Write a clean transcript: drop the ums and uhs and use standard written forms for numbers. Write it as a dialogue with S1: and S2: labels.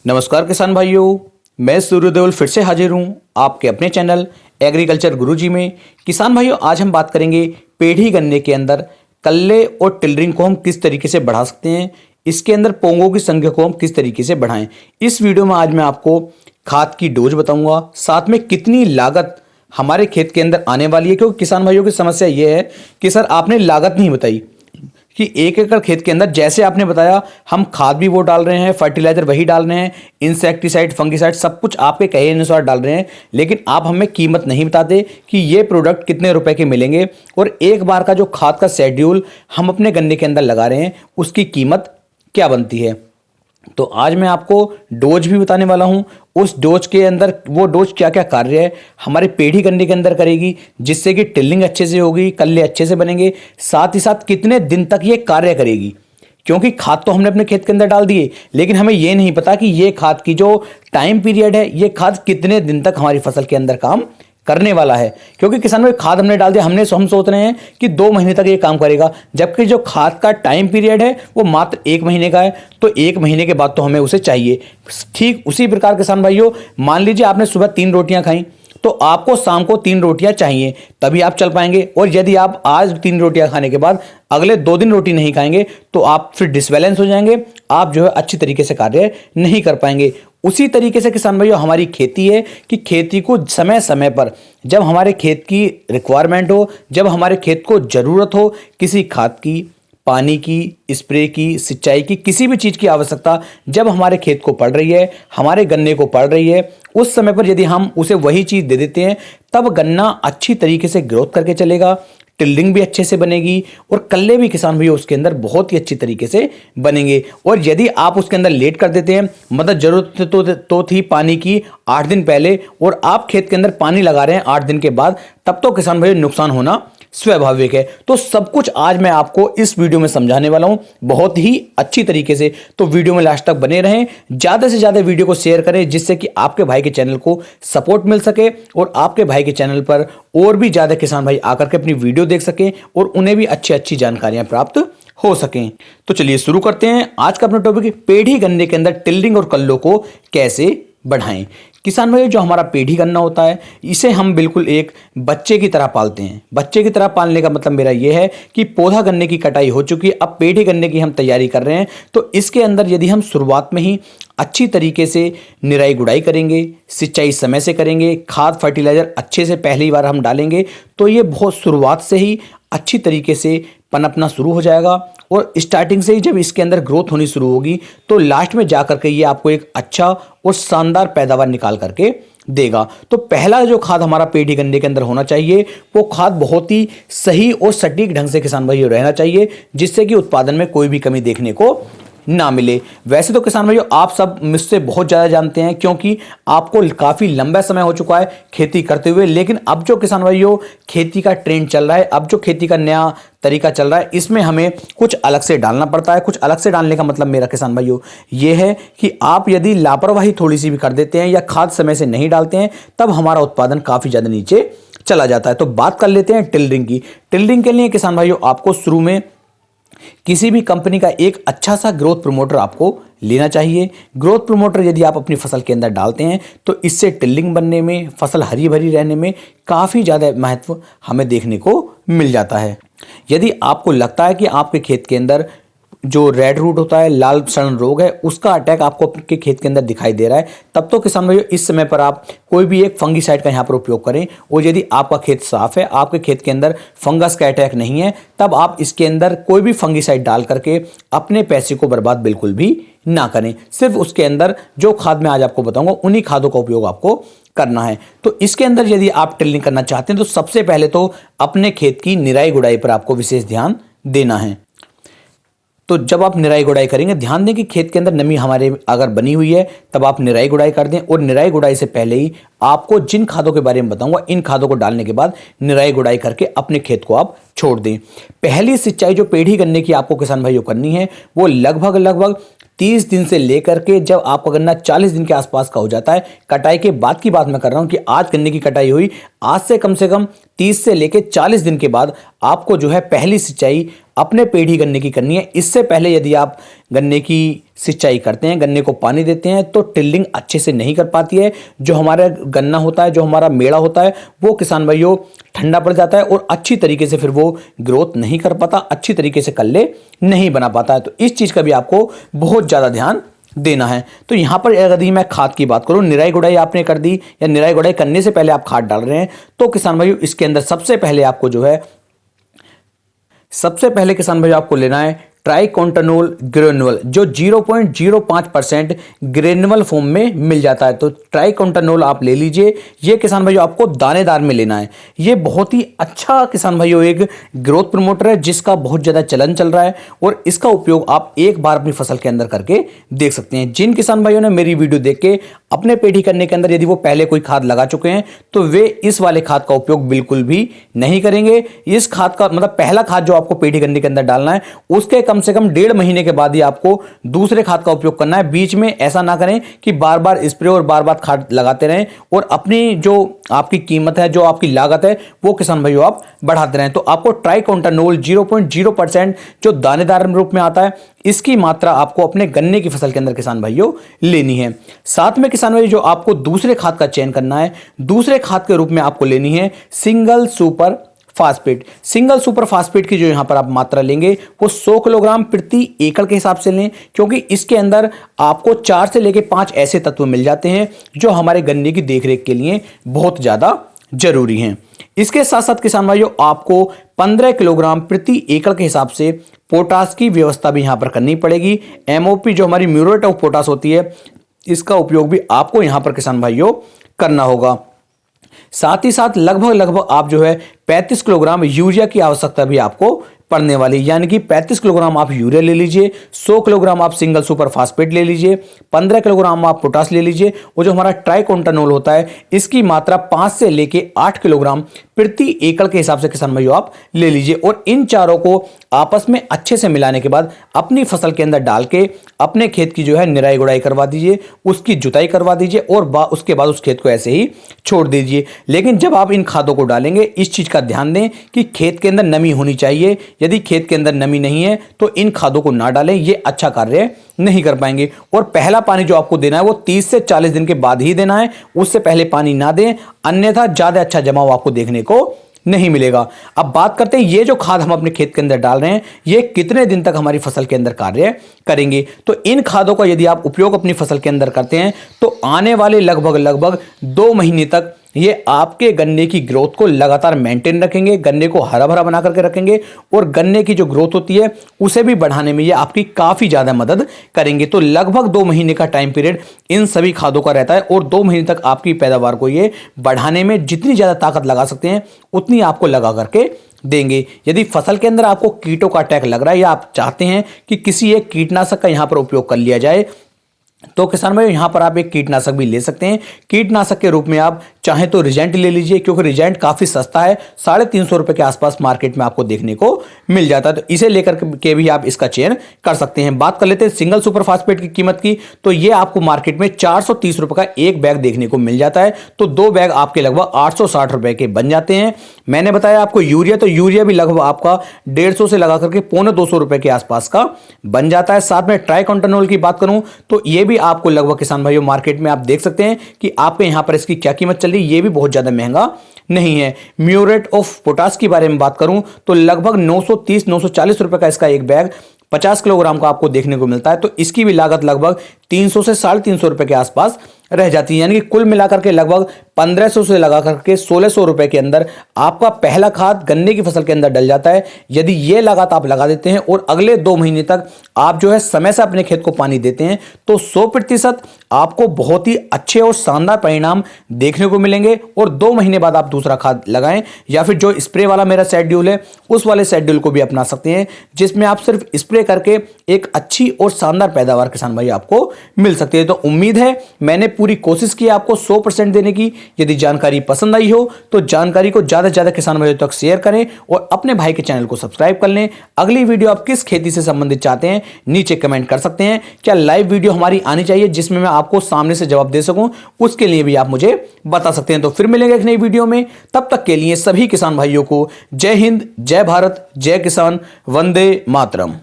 S1: नमस्कार किसान भाइयों, मैं सूर्यदेवल फिर से हाजिर हूँ आपके अपने चैनल एग्रीकल्चर गुरुजी में। किसान भाइयों, आज हम बात करेंगे पेढ़ी गन्ने के अंदर कल्ले और टिलरिंग को हम किस तरीके से बढ़ा सकते हैं, इसके अंदर पोंगों की संख्या को हम किस तरीके से बढ़ाएं। इस वीडियो में आज मैं आपको खाद की डोज बताऊंगा, साथ में कितनी लागत हमारे खेत के अंदर आने वाली है। क्योंकि किसान भाइयों की समस्या ये है कि सर आपने लागत नहीं बताई कि 1 एकड़ खेत के अंदर जैसे आपने बताया हम खाद भी वो डाल रहे हैं, फर्टिलाइजर वही डाल रहे हैं, इंसेक्टिसाइड फंगिसाइड सब कुछ आपके कहे अनुसार डाल रहे हैं, लेकिन आप हमें कीमत नहीं बताते कि ये प्रोडक्ट कितने रुपए के मिलेंगे और एक बार का जो खाद का शेड्यूल हम अपने गन्ने के अंदर लगा रहे हैं उसकी कीमत क्या बनती है। तो आज मैं आपको डोज भी बताने वाला हूं, उस डोज के अंदर वो डोज क्या क्या कार्य है हमारे पेढ़ी गन्ने के अंदर करेगी, जिससे कि टिल्लिंग अच्छे से होगी, कल्ले अच्छे से बनेंगे, साथ ही साथ कितने दिन तक ये कार्य करेगी। क्योंकि खाद तो हमने अपने खेत के अंदर डाल दिए, लेकिन हमें ये नहीं पता कि ये खाद की जो टाइम पीरियड है, ये खाद कितने दिन तक हमारी फसल के अंदर काम करने वाला है। क्योंकि किसान भाई खाद हमने डाल दिया, हम सोच रहे हैं कि 2 महीने तक ये काम करेगा, जबकि जो खाद का टाइम पीरियड है वो मात्र 1 महीने का है। तो 1 महीने के बाद तो हमें उसे चाहिए। ठीक उसी प्रकार किसान भाइयों, मान लीजिए आपने सुबह 3 रोटियां खाई तो आपको शाम को 3 रोटियां चाहिए, तभी आप चल पाएंगे। और यदि आप आज 3 रोटियां खाने के बाद अगले 2 दिन रोटी नहीं खाएंगे तो आप फिर डिसबैलेंस हो जाएंगे, आप जो है अच्छी तरीके से कार्य नहीं कर पाएंगे। उसी तरीके से किसान भाइयों हमारी खेती है कि खेती को समय समय पर जब हमारे खेत की रिक्वायरमेंट हो, जब हमारे खेत को जरूरत हो किसी खाद की, पानी की, स्प्रे की, सिंचाई की, किसी भी चीज़ की आवश्यकता जब हमारे खेत को पड़ रही है, हमारे गन्ने को पड़ रही है, उस समय पर यदि हम उसे वही चीज़ दे देते हैं तब गन्ना अच्छी तरीके से ग्रोथ करके चलेगा, टिल्डिंग भी अच्छे से बनेगी और कल्ले भी किसान भैया उसके अंदर बहुत ही अच्छी तरीके से बनेंगे। और यदि आप उसके अंदर लेट कर देते हैं, मतलब जरूरत तो थी पानी की 8 दिन पहले और आप खेत के अंदर पानी लगा रहे हैं 8 दिन के बाद, तब तो किसान भैया नुकसान होना स्वाभाविक है। तो सब कुछ आज मैं आपको इस वीडियो में समझाने वाला हूं बहुत ही अच्छी तरीके से। तो वीडियो में लास्ट तक बने रहें, ज्यादा से ज्यादा वीडियो को शेयर करें जिससे कि आपके भाई के चैनल को सपोर्ट मिल सके और आपके भाई के चैनल पर और भी ज्यादा किसान भाई आकर के अपनी वीडियो देख सकें और उन्हें भी अच्छी अच्छी जानकारियां प्राप्त हो सकें। तो चलिए शुरू करते हैं। आज का अपना टॉपिक पेढ़ी गन्ने के अंदर टिल्डिंग और कल्लों को कैसे बढ़ाएं। किसान भाई, जो हमारा पेढ़ी गन्ना होता है इसे हम बिल्कुल एक बच्चे की तरह पालते हैं। बच्चे की तरह पालने का मतलब मेरा यह है कि पौधा गन्ने की कटाई हो चुकी है, अब पेढ़ी गन्ने की हम तैयारी कर रहे हैं। तो इसके अंदर यदि हम शुरुआत में ही अच्छी तरीके से निराई गुड़ाई करेंगे, सिंचाई समय से करेंगे, खाद फर्टिलाइजर अच्छे से पहली बार हम डालेंगे, तो ये बहुत शुरुआत से ही अच्छी तरीके से पनपना शुरू हो जाएगा। और स्टार्टिंग से ही जब इसके अंदर ग्रोथ होनी शुरू होगी तो लास्ट में जाकर के ये आपको एक अच्छा और शानदार पैदावार निकाल करके देगा। तो पहला जो खाद हमारा पेढ़ी गन्ने के अंदर होना चाहिए वो खाद बहुत ही सही और सटीक ढंग से किसान भाइयों रहना चाहिए, जिससे कि उत्पादन में कोई भी कमी देखने को ना मिले। वैसे तो किसान भाइयों आप सब मुझसे बहुत ज़्यादा जानते हैं, क्योंकि आपको काफ़ी लंबा समय हो चुका है खेती करते हुए, लेकिन अब जो किसान भाइयों खेती का ट्रेंड चल रहा है, अब जो खेती का नया तरीका चल रहा है, इसमें हमें कुछ अलग से डालना पड़ता है। कुछ अलग से डालने का मतलब मेरा किसान भाइयों ये है कि आप यदि लापरवाही थोड़ी सी भी कर देते हैं या खाद समय से नहीं डालते हैं तब हमारा उत्पादन काफ़ी ज़्यादा नीचे चला जाता है। तो बात कर लेते हैं टिल्डिंग की। टिल्डिंग के लिए किसान भाइयों आपको शुरू में किसी भी कंपनी का एक अच्छा सा ग्रोथ प्रमोटर आपको लेना चाहिए। ग्रोथ प्रमोटर यदि आप अपनी फसल के अंदर डालते हैं तो इससे टिल्डिंग बनने में, फसल हरी भरी रहने में काफ़ी ज़्यादा महत्व हमें देखने को मिल जाता है। यदि आपको लगता है कि आपके खेत के अंदर जो रेड रूट होता है, लाल सड़न रोग है, उसका अटैक आपको आपके खेत के अंदर दिखाई दे रहा है, तब तो किसान भाइयों इस समय पर आप कोई भी एक फंगीसाइड का यहाँ पर उपयोग करें। और यदि आपका खेत साफ है, आपके खेत के अंदर फंगस का अटैक नहीं है, तब आप इसके अंदर कोई भी फंगीसाइड डाल करके अपने पैसे को बर्बाद बिल्कुल भी ना करें। सिर्फ उसके अंदर जो खाद मैं आज आपको बताऊंगा उन्हीं खादों का उपयोग आपको करना है। तो इसके अंदर यदि आप टिल्डिंग करना चाहते हैं तो सबसे पहले तो अपने खेत की निराई गुड़ाई पर आपको विशेष ध्यान देना है। तो जब आप निराई गुड़ाई करेंगे, ध्यान दें कि खेत के अंदर नमी हमारे अगर बनी हुई है तब आप निराई गुड़ाई कर दें। और निराई गुड़ाई से पहले ही आपको जिन खादों के बारे में बताऊंगा, इन खादों को डालने के बाद निराई गुड़ाई करके अपने खेत को आप छोड़ दें। पहली सिंचाई जो पेढ़ी गन्ने की आपको किसान भाइयों करनी है वो लगभग 30 दिन से लेकर के जब आपका गन्ना 40 दिन के आसपास का हो जाता है, कटाई के बाद की बात मैं कर रहा हूं कि आज गन्ने की कटाई हुई, आज से कम 30 से लेकर 40 दिन के बाद आपको जो है पहली सिंचाई अपने पेढ़ी गन्ने की करनी है। इससे पहले यदि आप गन्ने की सिंचाई करते हैं, गन्ने को पानी देते हैं, तो टिल्डिंग अच्छे से नहीं कर पाती है। जो हमारा गन्ना होता है, जो हमारा मेड़ा होता है, वो किसान भाइयों ठंडा पड़ जाता है और अच्छी तरीके से फिर वो ग्रोथ नहीं कर पाता, अच्छी तरीके से कल्ले नहीं बना पाता है। तो इस चीज़ का भी आपको बहुत ज़्यादा ध्यान देना है। तो यहाँ पर यदि मैं खाद की बात करूँ, निराई गुड़ाई आपने कर दी या निराई गुड़ाई करने से पहले आप खाद डाल रहे हैं, तो किसान भाइयों इसके अंदर सबसे पहले आपको जो है, सबसे पहले किसान भाइयों आपको लेना है ट्राइकोंटानोल ग्रेनुअल, जो 0.05% ग्रेनुअल फॉर्म में मिल जाता है। तो ट्राइकोंटानोल आप ले लीजिए। ये किसान भाइयों आपको दानेदार में लेना है। ये बहुत ही अच्छा किसान भाइयों एक ग्रोथ प्रमोटर है, जिसका बहुत ज़्यादा चलन चल रहा है और इसका उपयोग आप एक बार अपनी फसल के अंदर करके देख सकते हैं। जिन किसान भाइयों ने मेरी वीडियो देख के अपने पेठी करने के अंदर यदि वो पहले कोई खाद लगा चुके हैं, तो वे इस वाले खाद का उपयोग बिल्कुल भी नहीं करेंगे। इस खाद का मतलब पहला खाद जो आपको पेठी करने के अंदर डालना है, उसके कम से कम 1.5 महीने के बाद ही आपको दूसरे खाद का उपयोग करना है। बीच में ऐसा ना करें कि बार बार स्प्रे और बार बार खाद लगाते रहें और अपनी जो आपकी कीमत है, जो आपकी लागत है, वो किसान भाइयों आप बढ़ाते रहें। तो आपको ट्राइकोंटानोल 0.0% जो दानेदार रूप में आता है, इसकी मात्रा आपको अपने गन्ने की फसल के अंदर किसान भाइयों लेनी है। साथ में किसान भाइयों जो आपको दूसरे खाद का चयन करना है, दूसरे खाद के रूप में आपको लेनी है single super phosphate. Single super phosphate की जो यहां पर आप मात्रा लेंगे वो 100 किलोग्राम प्रति एकड़ के हिसाब से लें, क्योंकि इसके अंदर आपको 4 से लेकर 5 ऐसे तत्व मिल जाते हैं जो हमारे गन्ने की देखरेख के लिए बहुत ज्यादा जरूरी हैं। इसके साथ साथ किसान भाइयों आपको 15 किलोग्राम प्रति एकड़ के हिसाब से पोटास की व्यवस्था भी यहां पर करनी पड़ेगी। एमओपी जो हमारी म्यूरेट ऑफ पोटास होती है, इसका उपयोग भी आपको यहां पर किसान भाइयों करना होगा। साथ ही साथ लगभग आप जो है 35 किलोग्राम यूरिया की आवश्यकता भी आपको पड़ने वाली, यानी कि 35 किलोग्राम आप यूरिया ले लीजिए, 100 किलोग्राम आप सिंगल सुपर फास्फेट ले लीजिए, 15 किलोग्राम आप पोटास ले लीजिए और जो हमारा ट्राइकोंटानोल होता है, इसकी मात्रा 5 से लेके 8 किलोग्राम प्रति एकड़ के हिसाब से किसान भाइयों आप ले लीजिए। और इन चारों को आपस में अच्छे से मिलाने के बाद अपनी फसल के अंदर डाल के अपने खेत की जो है निराई गुड़ाई करवा दीजिए, उसकी जुताई करवा दीजिए और उसके बाद उस खेत को ऐसे ही छोड़ दीजिए। लेकिन जब आप इन खादों को डालेंगे, इस चीज का ध्यान दें कि खेत के अंदर नमी होनी चाहिए। यदि खेत के अंदर नमी नहीं है तो इन खादों को ना डालें, ये अच्छा कार्य नहीं कर पाएंगे। और पहला पानी जो आपको देना है वो 30 से 40 दिन के बाद ही देना है, उससे पहले पानी ना दें, अन्यथा ज्यादा अच्छा जमाव आपको देखने को नहीं मिलेगा। अब बात करते हैं ये जो खाद हम अपने खेत के अंदर डाल रहे हैं, ये कितने दिन तक हमारी फसल के अंदर कार्य करेंगे। तो इन खादों का यदि आप उपयोग अपनी फसल के अंदर करते हैं तो आने वाले लगभग 2 महीने तक ये आपके गन्ने की ग्रोथ को लगातार मेंटेन रखेंगे, गन्ने को हरा भरा बना करके रखेंगे और गन्ने की जो ग्रोथ होती है उसे भी बढ़ाने में ये आपकी काफी ज्यादा मदद करेंगे। तो लगभग 2 महीने का टाइम पीरियड इन सभी खादों का रहता है और 2 महीने तक आपकी पैदावार को ये बढ़ाने में जितनी ज्यादा ताकत लगा सकते हैं उतनी आपको लगा करके देंगे। यदि फसल के अंदर आपको कीटों का अटैक लग रहा है या आप चाहते हैं कि किसी एक कीटनाशक का यहां पर उपयोग कर लिया जाए, तो किसान भाई यहां पर आप एक कीटनाशक भी ले सकते हैं। कीटनाशक के रूप में आप चाहें तो रिजेंट ले लीजिए, क्योंकि रिजेंट काफी सस्ता है, 350 रुपए के आसपास मार्केट में आपको देखने को मिल जाता है। तो इसे लेकर के भी आप इसका चयन कर सकते हैं। बात कर लेते हैं सिंगल सुपर फास्फेट की कीमत की, तो ये आपको मार्केट में 430 रुपए का एक बैग देखने को मिल जाता है। तो 2 बैग आपके लगभग 860 रुपए के बन जाते हैं। मैंने बताया आपको यूरिया, तो यूरिया भी लगभग आपका 150 से लगा करके 250 रुपए के आसपास का बन जाता है। साथ में ट्राइकोंटानोल की बात करूं तो ये भी आपको लगभग किसान भाइयों मार्केट में आप देख सकते हैं कि आपके यहां पर इसकी क्या कीमत चल रही है, ये भी बहुत ज्यादा महंगा नहीं है। म्यूरेट ऑफ पोटास की बारे में बात करूं तो लगभग 930-940 रुपए का इसका एक बैग 50 किलोग्राम का आपको देखने को मिलता है। तो इसकी भी लागत लगभग 300 से 350 रुपए के आसपास रह जाती है, यानी कि कुल मिलाकर के लगभग 1500 से लगा करके 1600 रुपए के अंदर आपका पहला खाद गन्ने की फसल के अंदर डल जाता है। यदि ये लागत आप लगा देते हैं और अगले 2 महीने तक आप जो है समय से अपने खेत को पानी देते हैं, तो 100% आपको बहुत ही अच्छे और शानदार परिणाम देखने को मिलेंगे। और 2 महीने बाद आप दूसरा खाद लगाएं, या फिर जो स्प्रे वाला मेरा शेड्यूल है उस वाले शेड्यूल को भी अपना सकते हैं, जिसमें आप सिर्फ स्प्रे करके एक अच्छी और शानदार पैदावार किसान भाई आपको मिल सकती है। तो उम्मीद है मैंने पूरी कोशिश की आपको 100% देने की। यदि जानकारी पसंद आई हो तो जानकारी को ज्यादा से ज्यादा किसान भाइयों तक शेयर करें और अपने भाई के चैनल को सब्सक्राइब कर लें। अगली वीडियो आप किस खेती से संबंधित चाहते हैं नीचे कमेंट कर सकते हैं। क्या लाइव वीडियो हमारी आनी चाहिए जिसमें मैं आपको सामने से जवाब दे सकूं, उसके लिए भी आप मुझे बता सकते हैं। तो फिर मिलेंगे एक नई वीडियो में, तब तक के लिए सभी किसान भाइयों को जय हिंद, जय भारत, जय किसान, वंदे मातरम।